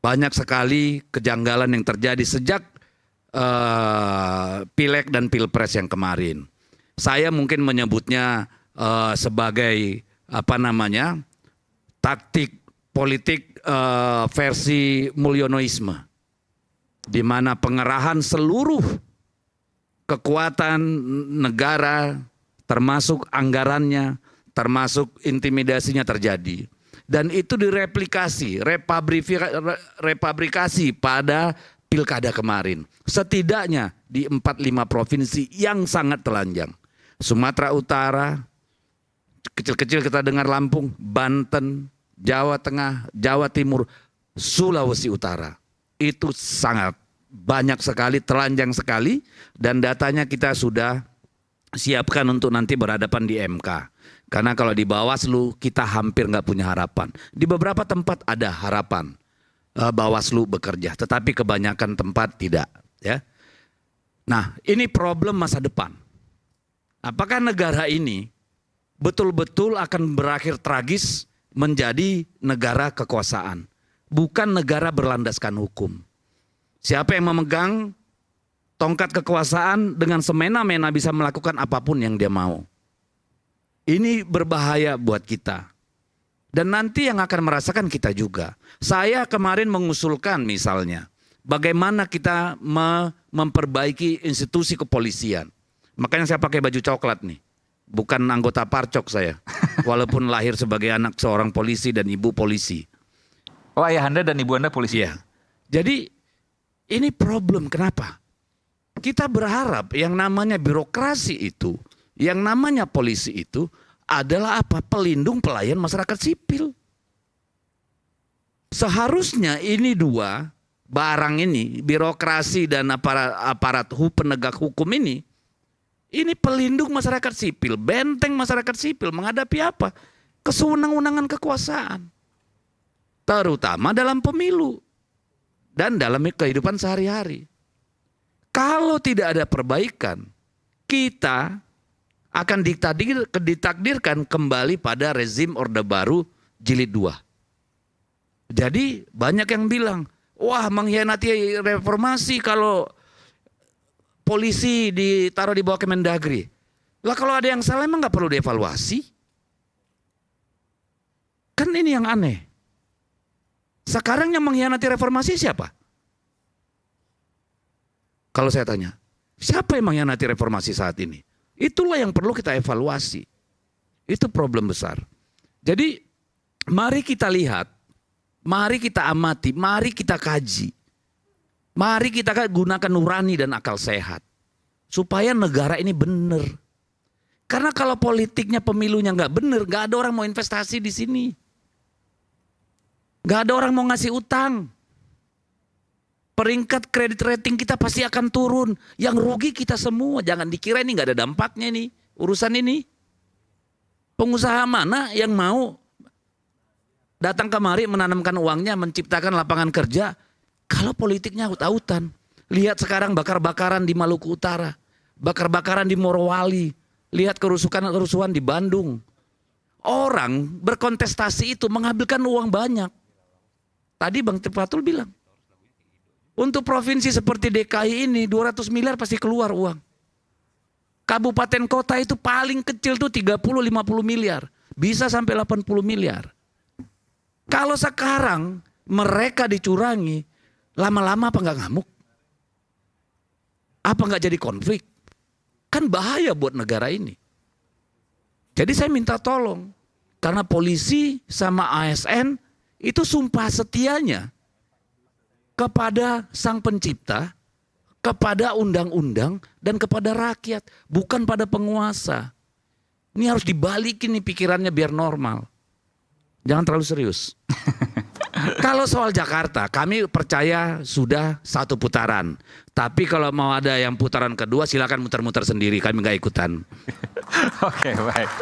Banyak sekali kejanggalan yang terjadi sejak Pileg dan Pilpres yang kemarin. Saya mungkin menyebutnya sebagai taktik politik versi Mulyonoisme, di mana pengerahan seluruh kekuatan negara, termasuk anggarannya, termasuk intimidasinya terjadi. Dan itu direplikasi, repabrikasi pada pilkada kemarin. Setidaknya di 4-5 provinsi yang sangat telanjang. Sumatera Utara, kecil-kecil kita dengar Lampung, Banten, Jawa Tengah, Jawa Timur, Sulawesi Utara. Itu sangat banyak sekali, telanjang sekali, dan datanya kita sudah siapkan untuk nanti berhadapan di MK. Karena kalau di Bawaslu kita hampir nggak punya harapan. Di beberapa tempat ada harapan Bawaslu bekerja, tetapi kebanyakan tempat tidak. Ya. Nah, ini problem masa depan. Apakah negara ini betul-betul akan berakhir tragis menjadi negara kekuasaan, bukan negara berlandaskan hukum? Siapa yang memegang tongkat kekuasaan dengan semena-mena bisa melakukan apapun yang dia mau. Ini berbahaya buat kita. Dan nanti yang akan merasakan kita juga. Saya kemarin mengusulkan misalnya, bagaimana kita memperbaiki institusi kepolisian. Makanya saya pakai baju coklat nih. Bukan anggota Parcok saya. Walaupun lahir sebagai anak seorang polisi dan ibu polisi. Oh, ayah Anda dan ibu Anda polisi? Iya. Jadi ini problem, kenapa? Kita berharap yang namanya birokrasi itu, yang namanya polisi itu adalah apa? Pelindung pelayan masyarakat sipil. Seharusnya ini dua barang ini, birokrasi dan aparat penegak hukum ini pelindung masyarakat sipil, benteng masyarakat sipil menghadapi apa? Kesewenang-wenangan kekuasaan. Terutama dalam pemilu dan dalam kehidupan sehari-hari. Kalau tidak ada perbaikan, kita akan ditakdirkan kembali pada rezim Orde Baru jilid 2. Jadi banyak yang bilang, wah mengkhianati reformasi kalau polisi ditaruh di bawah Kemendagri. Lah kalau ada yang salah emang gak perlu dievaluasi? Kan ini yang aneh. Sekarang yang mengkhianati reformasi siapa? Kalau saya tanya, siapa yang mengkhianati reformasi saat ini? Itulah yang perlu kita evaluasi. Itu problem besar. Jadi mari kita lihat, mari kita amati, mari kita kaji. Mari kita gunakan nurani dan akal sehat. Supaya negara ini benar. Karena kalau politiknya pemilunya nggak benar, nggak ada orang mau investasi di sini. Nggak ada orang mau ngasih utang. Peringkat kredit rating kita pasti akan turun. Yang rugi kita semua. Jangan dikira ini nggak ada dampaknya nih urusan ini. Pengusaha mana yang mau datang kemari menanamkan uangnya, menciptakan lapangan kerja, kalau politiknya aut-autan? Lihat sekarang bakar-bakaran di Maluku Utara, bakar-bakaran di Morowali, lihat kerusuhan di Bandung. Orang berkontestasi itu menghabiskan uang banyak. Tadi Bang Tripatul bilang, untuk provinsi seperti DKI ini 200 miliar pasti keluar uang. Kabupaten kota itu paling kecil tuh 30-50 miliar. Bisa sampai 80 miliar. Kalau sekarang mereka dicurangi, lama-lama apa nggak ngamuk? Apa nggak jadi konflik? Kan bahaya buat negara ini. Jadi saya minta tolong. Karena polisi sama ASN itu sumpah setianya kepada sang pencipta, kepada undang-undang, dan kepada rakyat. Bukan pada penguasa. Ini harus dibalikin nih pikirannya biar normal. Jangan terlalu serius. Kalau soal Jakarta, kami percaya sudah 1 putaran. Tapi kalau mau ada yang putaran kedua, silakan muter-muter sendiri. Kami nggak ikutan. Oke, baik.